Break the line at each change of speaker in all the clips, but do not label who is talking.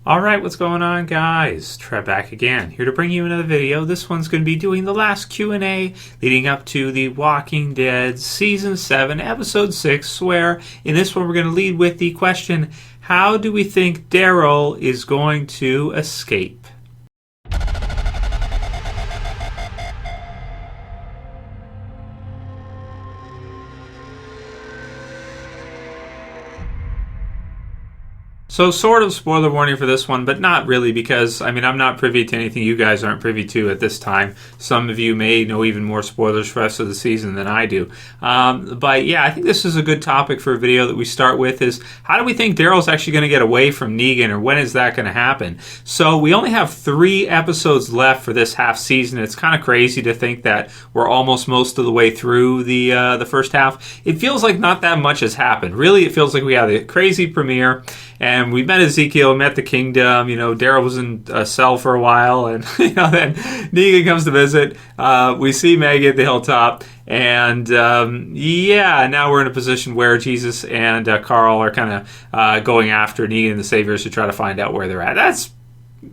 Alright, what's going on, guys? Trev back again, here to bring you another video. This one's going to be doing the last Q&A leading up to The Walking Dead Season 7, Episode 6, where in this one we're going to lead with the question, how do we think Daryl is going to escape? So sort of spoiler warning for this one, but not really because, I'm not privy to anything you guys aren't privy to at this time. Some of you may know even more spoilers for the rest of the season than I do. But yeah, I think this is a good topic for a video that we start with is, how do we think Daryl's actually going to get away from Negan, or when is that going to happen? So we only have 3 episodes left for this half season. It's kind of crazy to think that we're almost most of the way through the first half. It feels like not that much has happened. Really, it feels like we had a crazy premiere, and we met Ezekiel, met the kingdom. Daryl was in a cell for a while, and then Negan comes to visit. We see Maggie at the hilltop, and now we're in a position where Jesus and Carl are kind of going after Negan and the Saviors to try to find out where they're at. That's,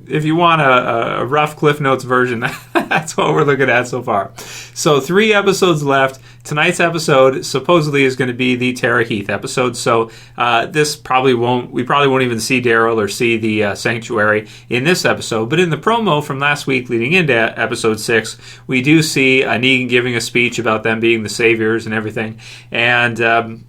if you want a rough Cliff Notes version, that's what we're looking at so far. So 3 episodes left. Tonight's episode supposedly is going to be the Tara Heath episode. So we probably won't even see Daryl or see the sanctuary in this episode. But in the promo from last week leading into episode 6, we do see Negan giving a speech about them being the saviors and everything. And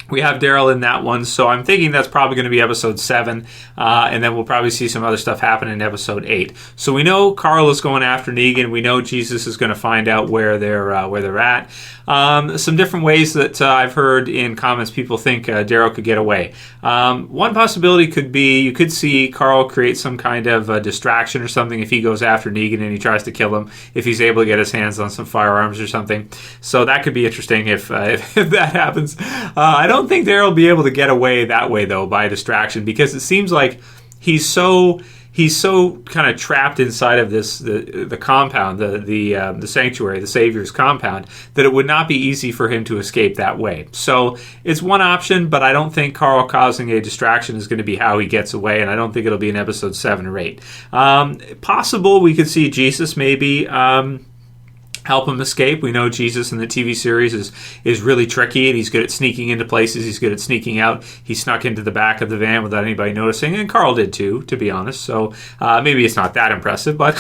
we have Daryl in that one, so I'm thinking that's probably going to be episode 7, and then we'll probably see some other stuff happen in episode 8. So we know Carl is going after Negan. We know Jesus is going to find out where they're at. Some different ways that I've heard in comments people think Daryl could get away. One possibility could be you could see Carl create some kind of distraction or something if he goes after Negan and he tries to kill him, if he's able to get his hands on some firearms or something. So that could be interesting if that happens. I don't think Daryl will be able to get away that way, though, by distraction, because it seems like he's so kind of trapped inside of the compound, the sanctuary, the Savior's compound, that it would not be easy for him to escape that way. So it's one option, but I don't think Carl causing a distraction is going to be how he gets away, and I don't think it'll be in episode 7 or 8. Possible we could see Jesus maybe help him escape. We know Jesus in the TV series is really tricky, and he's good at sneaking into places. He's good at sneaking out. He snuck into the back of the van without anybody noticing, and Carl did too, to be honest. So maybe it's not that impressive, but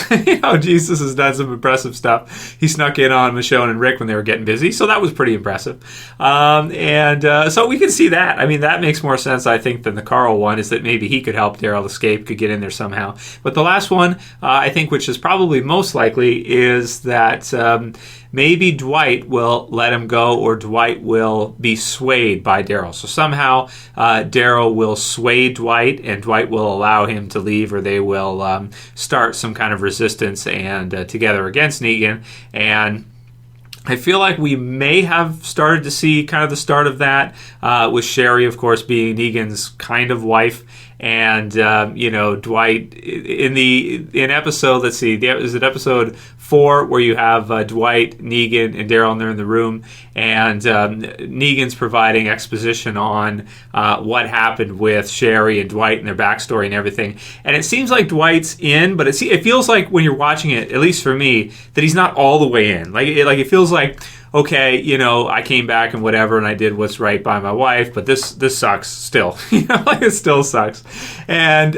Jesus has done some impressive stuff. He snuck in on Michonne and Rick when they were getting busy, so that was pretty impressive. So we can see that. That makes more sense, I think, than the Carl one, is that maybe he could help Daryl escape, could get in there somehow. But the last one, I think, which is probably most likely, is that maybe Dwight will let him go, or Dwight will be swayed by Daryl. So somehow Daryl will sway Dwight, and Dwight will allow him to leave, or they will start some kind of resistance and together against Negan. And I feel like we may have started to see kind of the start of that, with Sherry, of course, being Negan's kind of wife. And Dwight in episode, let's see, is it episode 4 where you have Dwight, Negan, and Daryl, and they're in the room, and Negan's providing exposition on what happened with Sherry and Dwight and their backstory and everything. And it seems like Dwight's in, but it feels like when you're watching it, at least for me, that he's not all the way in. It feels like, okay, I came back and whatever, and I did what's right by my wife, but this sucks still. It still sucks. And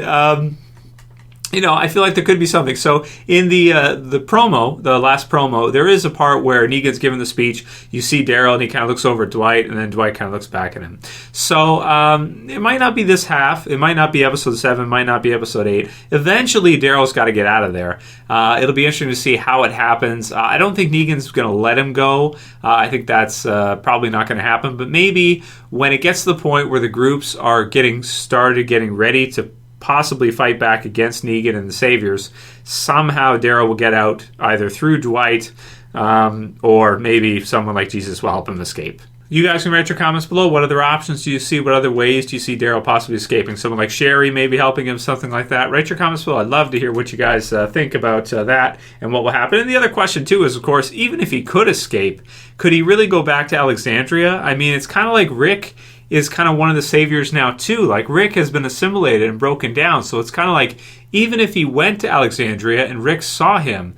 I feel like there could be something. So in the promo, the last promo, there is a part where Negan's giving the speech. You see Daryl, and he kind of looks over at Dwight, and then Dwight kind of looks back at him. So it might not be this half. It might not be episode 7. It might not be episode 8. Eventually, Daryl's got to get out of there. It'll be interesting to see how it happens. I don't think Negan's going to let him go. I think that's probably not going to happen. But maybe when it gets to the point where the groups are getting ready to possibly fight back against Negan and the Saviors, somehow Daryl will get out either through Dwight, or maybe someone like Jesus will help him escape. You guys can write your comments below. What other options do you see? What other ways do you see Daryl possibly escaping? Someone like Sherry maybe helping him, something like that. Write your comments below. I'd love to hear what you guys think about that and what will happen. And the other question, too, is, of course, even if he could escape, could he really go back to Alexandria? I mean, it's kind of like Rick is kind of one of the saviors now too. Like Rick has been assimilated and broken down, so it's kind of like even if he went to Alexandria and Rick saw him,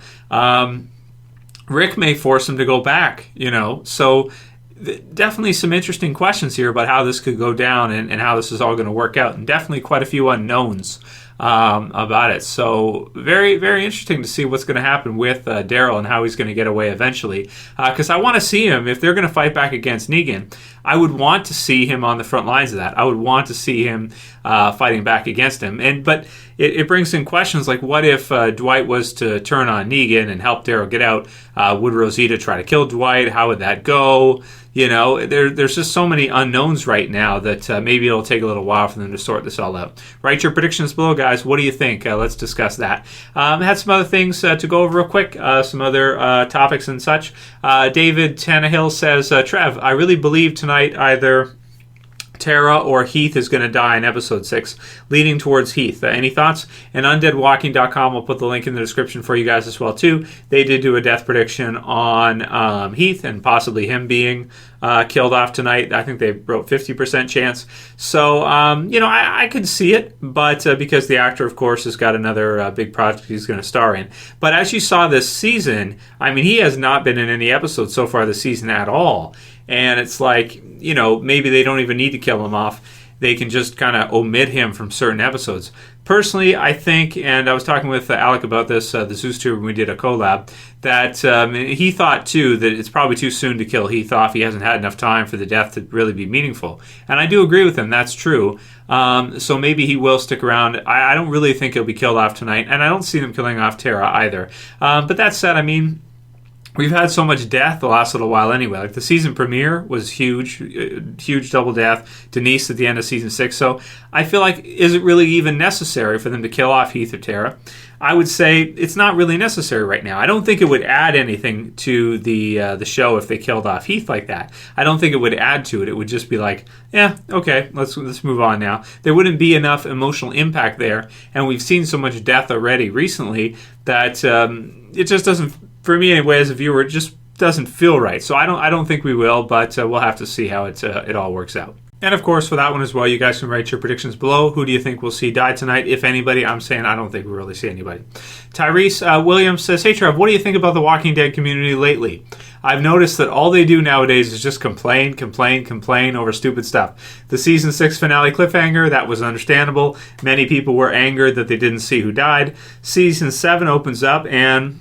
Rick may force him to go back, So definitely some interesting questions here about how this could go down and how this is all going to work out, and definitely quite a few unknowns about it. So very, very interesting to see what's going to happen with Daryl and how he's going to get away eventually. Because I want to see him, if they're going to fight back against Negan, I would want to see him on the front lines of that. I would want to see him fighting back against him. But it brings in questions like, what if Dwight was to turn on Negan and help Daryl get out? Would Rosita try to kill Dwight? How would that go? There's just so many unknowns right now that maybe it'll take a little while for them to sort this all out. Write your predictions below, guys. What do you think? Let's discuss that. Had some other things to go over real quick, some other topics and such. David Tannahill says, Trev, I really believe tonight either Tara or Heath is going to die in episode 6, leading towards Heath. Any thoughts? And undeadwalking.com, will put the link in the description for you guys as well too. They did do a death prediction on Heath and possibly him being killed off tonight. I think they wrote 50% chance. So, I could see it, but because the actor, of course, has got another big project he's going to star in. But as you saw this season, he has not been in any episodes so far this season at all. And it's like, maybe they don't even need to kill him off. They can just kind of omit him from certain episodes. Personally, I think, and I was talking with Alec about this, the Zeus tour when we did a collab, that he thought too that it's probably too soon to kill Heath off. He hasn't had enough time for the death to really be meaningful. And I do agree with him. That's true. So maybe he will stick around. I don't really think he'll be killed off tonight. And I don't see them killing off Tara either. But that said, we've had so much death the last little while anyway. Like the season premiere was huge, huge double death. Denise at the end of season 6. So I feel like, is it really even necessary for them to kill off Heath or Tara? I would say it's not really necessary right now. I don't think it would add anything to the show if they killed off Heath like that. I don't think it would add to it. It would just be like, yeah, okay, let's move on now. There wouldn't be enough emotional impact there, and we've seen so much death already recently that it just doesn't. For me, anyway, as a viewer, it just doesn't feel right. So I don't think we will, but we'll have to see how it all works out. And of course, for that one as well, you guys can write your predictions below. Who do you think we'll see die tonight, if anybody? I'm saying I don't think we'll really see anybody. Tyreese Williams says, hey Trev, what do you think about the Walking Dead community lately? I've noticed that all they do nowadays is just complain over stupid stuff. The season 6 finale cliffhanger, that was understandable. Many people were angered that they didn't see who died. Season 7 opens up and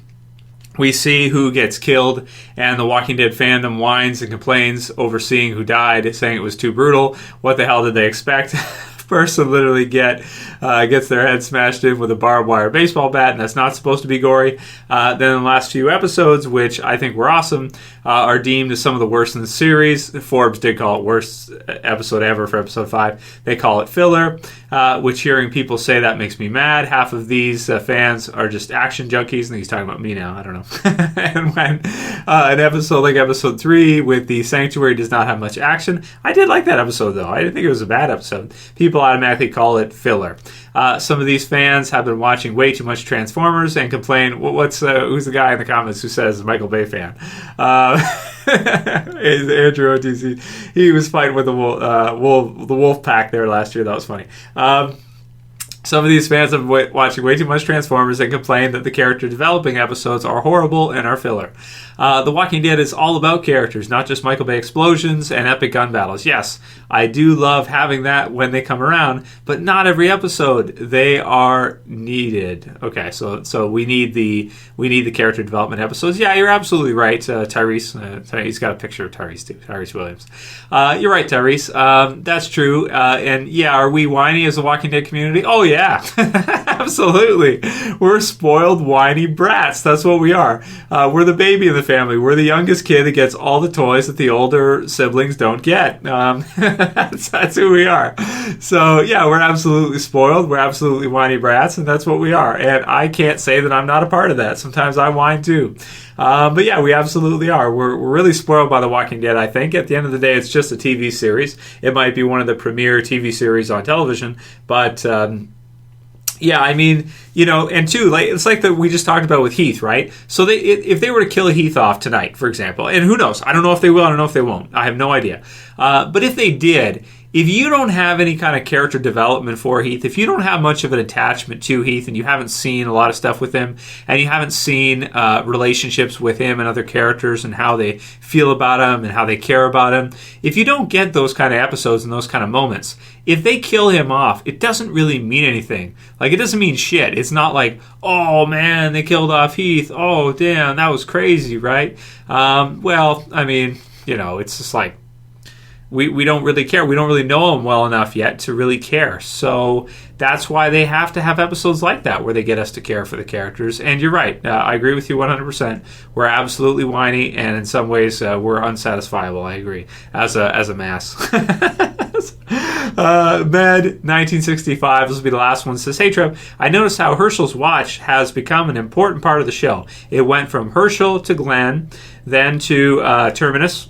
we see who gets killed, and the Walking Dead fandom whines and complains over seeing who died, saying it was too brutal. What the hell did they expect? Person literally gets their head smashed in with a barbed wire baseball bat, and that's not supposed to be gory. Then the last few episodes, which I think were awesome, are deemed as some of the worst in the series. Forbes did call it worst episode ever for episode 5. They call it filler, which hearing people say that makes me mad. Half of these fans are just action junkies, and he's talking about me now, I don't know. And when an episode like episode 3 with the Sanctuary does not have much action, I did like that episode though. I didn't think it was a bad episode. People automatically call it filler. Some of these fans have been watching way too much Transformers and complain. Who's the guy in the comments who says Michael Bay fan? Andrew OTC. He was fighting with the wolf pack there last year. That was funny. Some of these fans have been watching way too much Transformers and complain that the character developing episodes are horrible and are filler. The Walking Dead is all about characters, not just Michael Bay explosions and epic gun battles. Yes, I do love having that when they come around, but not every episode. They are needed. Okay, so we need the character development episodes. Yeah, you're absolutely right, Tyreese. He's got a picture of Tyreese too. Tyreese Williams. You're right, Tyreese. That's true. And yeah, are we whiny as a Walking Dead community? Oh yeah, absolutely. We're spoiled, whiny brats. That's what we are. We're the baby in the family. We're the youngest kid that gets all the toys that the older siblings don't get. That's who we are. So yeah, we're absolutely spoiled. We're absolutely whiny brats, and that's what we are. And I can't say that I'm not a part of that. Sometimes I whine too. But yeah, we absolutely are. We're really spoiled by The Walking Dead, I think. At the end of the day, it's just a TV series. It might be one of the premier TV series on television, but yeah, I mean, you know, and two, like it's like that we just talked about with Heath, right? So if they were to kill Heath off tonight, for example, and who knows? I don't know if they will. I don't know if they won't. I have no idea. But if they did, if you don't have any kind of character development for Heath, if you don't have much of an attachment to Heath and you haven't seen a lot of stuff with him and you haven't seen relationships with him and other characters and how they feel about him and how they care about him, if you don't get those kind of episodes and those kind of moments, if they kill him off, it doesn't really mean anything. Like, it doesn't mean shit. It's not like, oh man, they killed off Heath. Oh damn, that was crazy, right? Well, I mean, it's just like, we don't really care. We don't really know him well enough yet to really care. So that's why they have to have episodes like that where they get us to care for the characters. And you're right. I agree with you 100%. We're absolutely whiny, and in some ways we're unsatisfiable. I agree. As a mass. Med1965, this will be the last one, says, hey Trev, I noticed how Herschel's watch has become an important part of the show. It went from Herschel to Glenn, then to Terminus,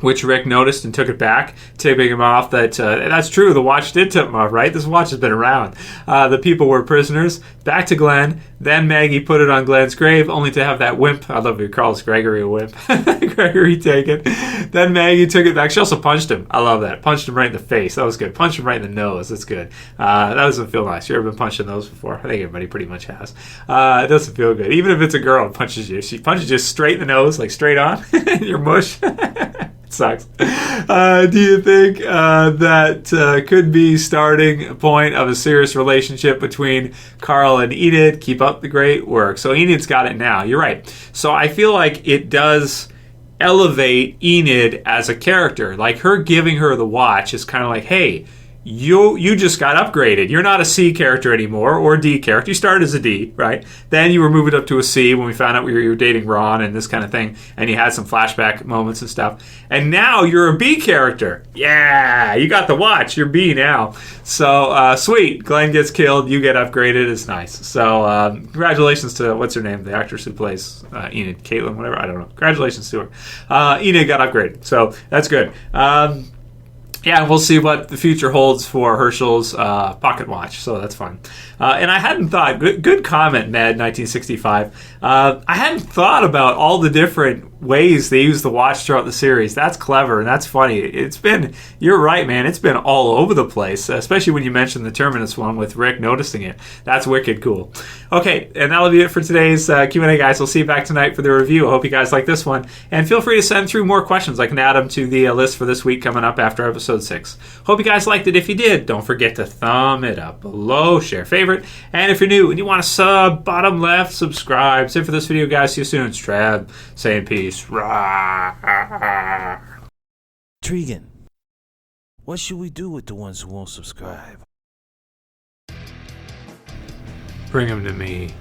which Rick noticed and took it back, tipping him off that that's true, the watch did tip him off, right? This watch has been around. The people were prisoners. Back to Glenn. Then Maggie put it on Glenn's grave, only to have that wimp, I love he calls Gregory a wimp, Gregory take it. Then Maggie took it back. She also punched him. I love that. Punched him right in the face. That was good. Punched him right in the nose. That's good. That doesn't feel nice. You ever been punched in the nose before? I think everybody pretty much has. It doesn't feel good. Even if it's a girl who punches you. She punches you straight in the nose, like straight on. You're mush. It sucks. Do you think that could be starting point of a serious relationship between Carl and Enid? Keep up the great work. So Enid's got it now. You're right. So I feel like it does elevate Enid as a character. Like, her giving her the watch is kind of like, hey, you just got upgraded. You're not a C character anymore, or a D character. You started as a D, right? Then you were moved up to a C when we found out you were dating Ron and this kind of thing, and you had some flashback moments and stuff. And now you're a B character. Yeah, you got the watch. You're B now. So, sweet. Glenn gets killed. You get upgraded. It's nice. So, congratulations to, what's her name? The actress who plays Enid. Caitlin, whatever. I don't know. Congratulations to her. Enid got upgraded. So, that's good. Yeah, we'll see what the future holds for Herschel's pocket watch, so that's fun. And I hadn't thought, good comment, Med1965. I hadn't thought about all the different ways they use the watch throughout the series. That's clever, and that's funny. You're right, man, it's been all over the place, especially when you mentioned the Terminus one with Rick noticing it. That's wicked cool. Okay, and that'll be it for today's Q&A, guys. We'll see you back tonight for the review. I hope you guys like this one, and feel free to send through more questions. I can add them to the list for this week coming up after episode 6. Hope you guys liked it. If you did, don't forget to thumb it up below, share favorite, and if you're new and you want to sub, bottom left, subscribe. That's it for this video, guys. See you soon. It's Trev saying peace.
Tregan, what should we do with the ones who won't subscribe?
Bring them to me.